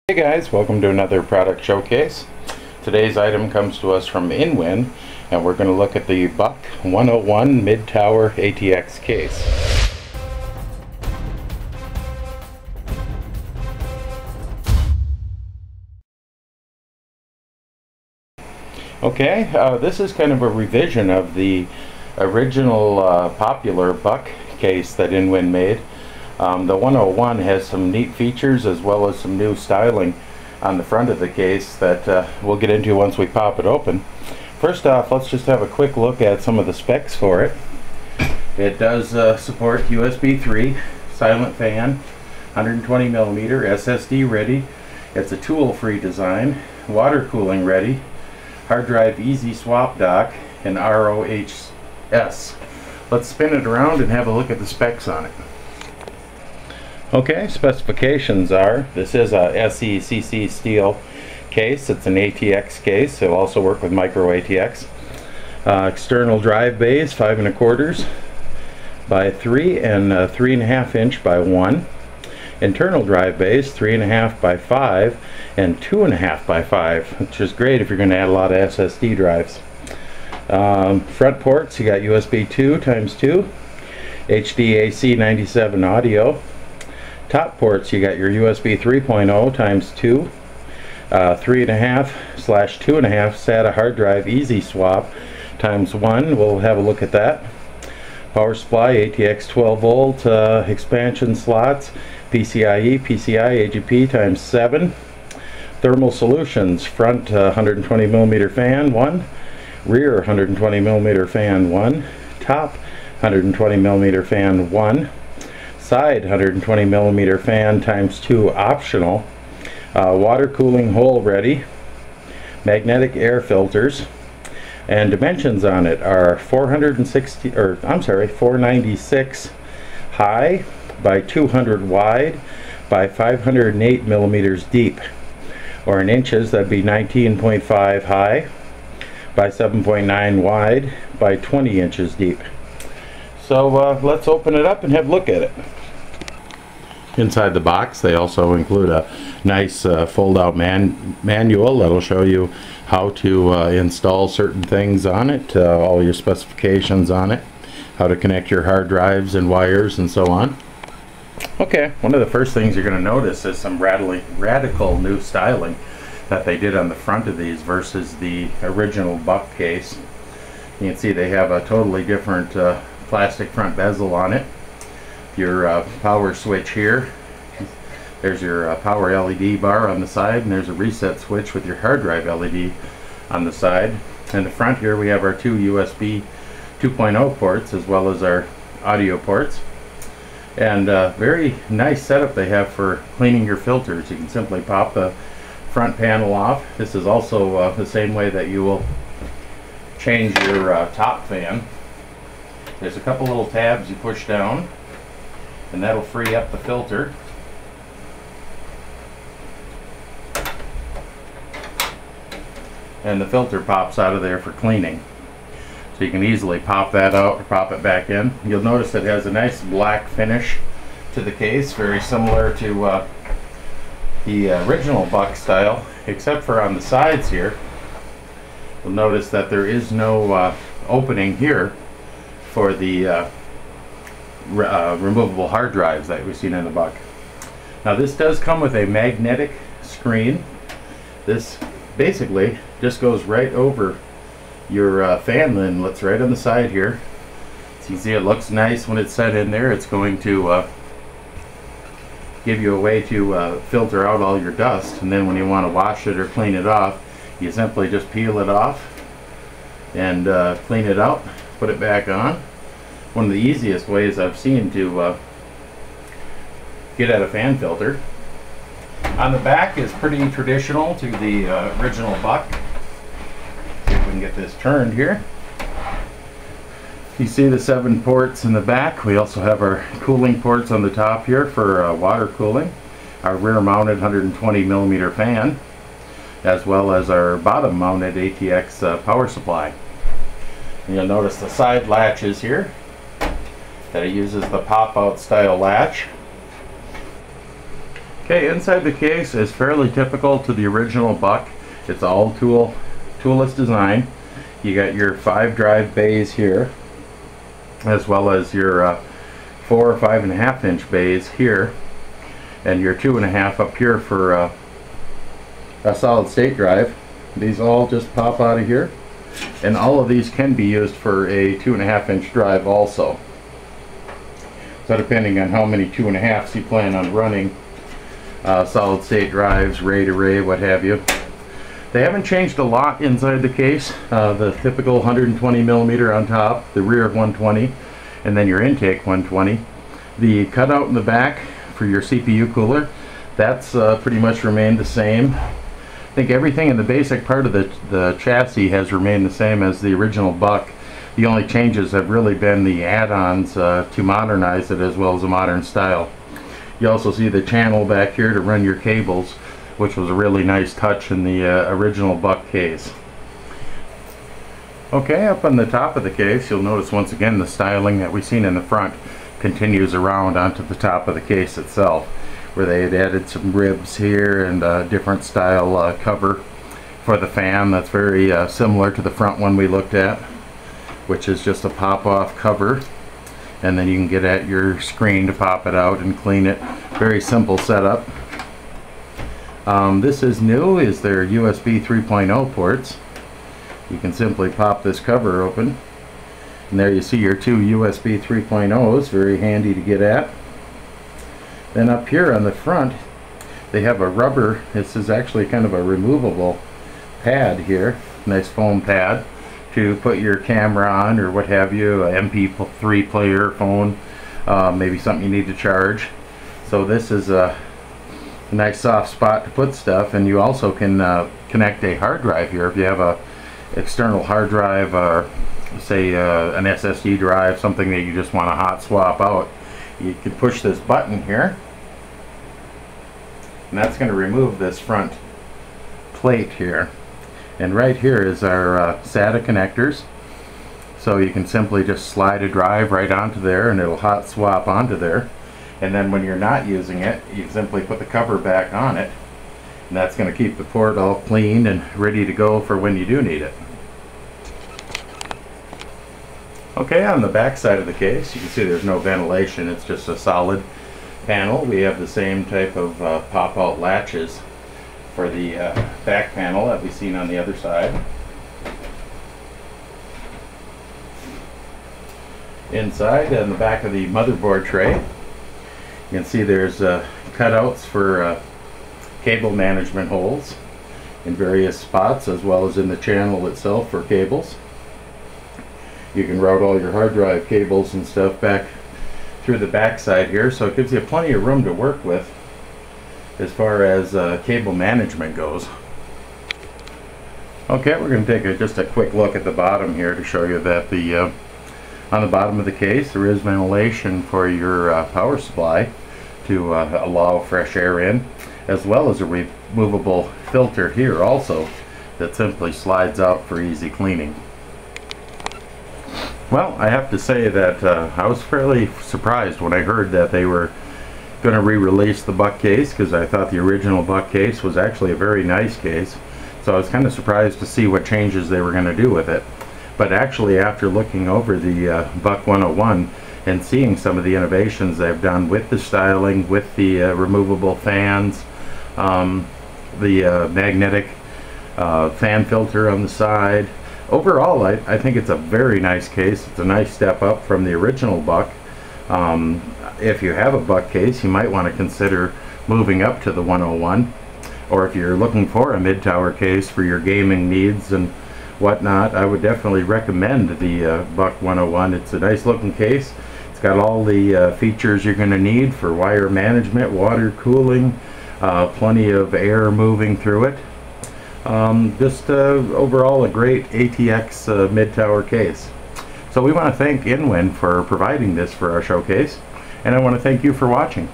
Hey guys, welcome to another product showcase. Today's item comes to us from InWin, and we're going to look at the BUC 101 mid-tower ATX case. Okay, this is kind of a revision of the original popular BUC case that InWin made. The 101 has some neat features as well as some new styling on the front of the case that we'll get into once we pop it open. First off, let's just have a quick look at some of the specs for it. It does support USB 3, silent fan, 120 millimeter, SSD ready. It's a tool-free design, water cooling ready, hard drive easy swap dock, and ROHS. Let's spin it around and have a look at the specs on it. Okay, specifications are, this is a SECC steel case. It's an ATX case. It'll also work with micro ATX. External drive bays, 5 1/4 by 3 and 3.5 inch by 1. Internal drive bays, 3.5 by 5 and 2.5 by 5, which is great if you're going to add a lot of SSD drives. Front ports, you got USB 2x2, HDAC 97 audio. Top ports, you got your USB 3.0 x 2, 3.5/2.5 SATA hard drive easy swap ×1. We'll have a look at that. Power supply, ATX 12 volt expansion slots, PCIe, PCI, AGP ×7. Thermal solutions, front 120 millimeter fan 1, rear 120 millimeter fan 1, top 120 millimeter fan 1. Side 120 millimeter fan ×2 optional. Water cooling hole ready. Magnetic air filters. And dimensions on it are 496 high by 200 wide by 508 millimeters deep. Or in inches, that'd be 19.5 high by 7.9 wide by 20 inches deep. So let's open it up and have a look at it. Inside the box they also include a nice fold-out manual that'll show you how to install certain things on it, all your specifications on it, how to connect your hard drives and wires and so on. Okay, one of the first things you're going to notice is some radical new styling that they did on the front of these versus the original BUC case. You can see they have a totally different plastic front bezel on it. Your power switch here. There's your power LED bar on the side, and there's a reset switch with your hard drive LED on the side. In the front here we have our two USB 2.0 ports as well as our audio ports. And very nice setup they have for cleaning your filters. You can simply pop the front panel off. This is also the same way that you will change your top fan. There's a couple little tabs you push down, and that'll free up the filter. And the filter pops out of there for cleaning. So you can easily pop that out or pop it back in. You'll notice it has a nice black finish to the case, very similar to the original BUC style, except for on the sides here. You'll notice that there is no opening here for the removable hard drives that we've seen in the BUC. Now this does come with a magnetic screen. This basically just goes right over your fan inlets right on the side here. So you can see it looks nice when it's set in there. It's going to give you a way to filter out all your dust, and then when you want to wash it or clean it off, you simply just peel it off and clean it out, put it back on. One of the easiest ways I've seen to get at a fan filter. On the back is pretty traditional to the original BUC. See if we can get this turned here. You see the 7 ports in the back. We also have our cooling ports on the top here for water cooling. Our rear mounted 120 millimeter fan, as well as our bottom mounted ATX power supply. And you'll notice the side latches here, that it uses the pop-out style latch. Okay, inside the case is fairly typical to the original BUC. It's all toolless design. You got your 5 drive bays here, as well as your 4 or 5.5 inch bays here, and your 2.5 up here for a solid state drive. These all just pop out of here, and all of these can be used for a 2.5 inch drive also. So depending on how many 2.5s you plan on running, solid state drives, RAID array, what have you. They haven't changed a lot inside the case. The typical 120 millimeter on top, the rear 120, and then your intake 120. The cutout in the back for your CPU cooler, that's pretty much remained the same. I think everything in the basic part of the chassis has remained the same as the original BUC. The only changes have really been the add-ons to modernize it as well as a modern style. You also see the channel back here to run your cables, which was a really nice touch in the original BUC case. Okay, up on the top of the case, you'll notice once again the styling that we've seen in the front continues around onto the top of the case itself, where they had added some ribs here and a different style cover for the fan that's very similar to the front one we looked at, which is just a pop-off cover, and then you can get at your screen to pop it out and clean it. Very simple setup. This is new, is their USB 3.0 ports. You can simply pop this cover open, and there you see your 2 USB 3.0s, very handy to get at. Then up here on the front, they have a rubber, this is actually kind of a removable pad here, nice foam pad, to put your camera on or what have you, a MP3 player, phone, maybe something you need to charge. So this is a nice soft spot to put stuff, and you also can connect a hard drive here if you have a external hard drive, or say an SSD drive, something that you just want to hot swap out. You can push this button here, and that's going to remove this front plate here. And right here is our SATA connectors, so you can simply just slide a drive right onto there and it'll hot swap onto there. And then when you're not using it, you simply put the cover back on it, and that's going to keep the port all clean and ready to go for when you do need it. Okay, on the back side of the case, you can see there's no ventilation, it's just a solid panel. We have the same type of pop-out latches for the back panel that we've seen on the other side. Inside, on the back of the motherboard tray, you can see there's cutouts for cable management holes in various spots, as well as in the channel itself for cables. You can route all your hard drive cables and stuff back through the back side here, so it gives you plenty of room to work with as far as cable management goes. Okay, we're going to take just a quick look at the bottom here to show you that on the bottom of the case there is ventilation for your power supply to allow fresh air in, as well as a removable filter here also that simply slides out for easy cleaning. Well, I have to say that I was fairly surprised when I heard that they were going to re-release the BUC case, because I thought the original BUC case was actually a very nice case. So I was kind of surprised to see what changes they were going to do with it. But actually, after looking over the BUC 101 and seeing some of the innovations they've done with the styling, with the removable fans, the magnetic fan filter on the side, overall I think it's a very nice case. It's a nice step up from the original BUC. If you have a BUC case, you might want to consider moving up to the 101, or if you're looking for a mid-tower case for your gaming needs and whatnot, I would definitely recommend the BUC 101. It's a nice looking case. It's got all the features you're going to need for wire management, water cooling, plenty of air moving through it. Just overall a great ATX mid-tower case. So we want to thank InWin for providing this for our showcase, and I want to thank you for watching.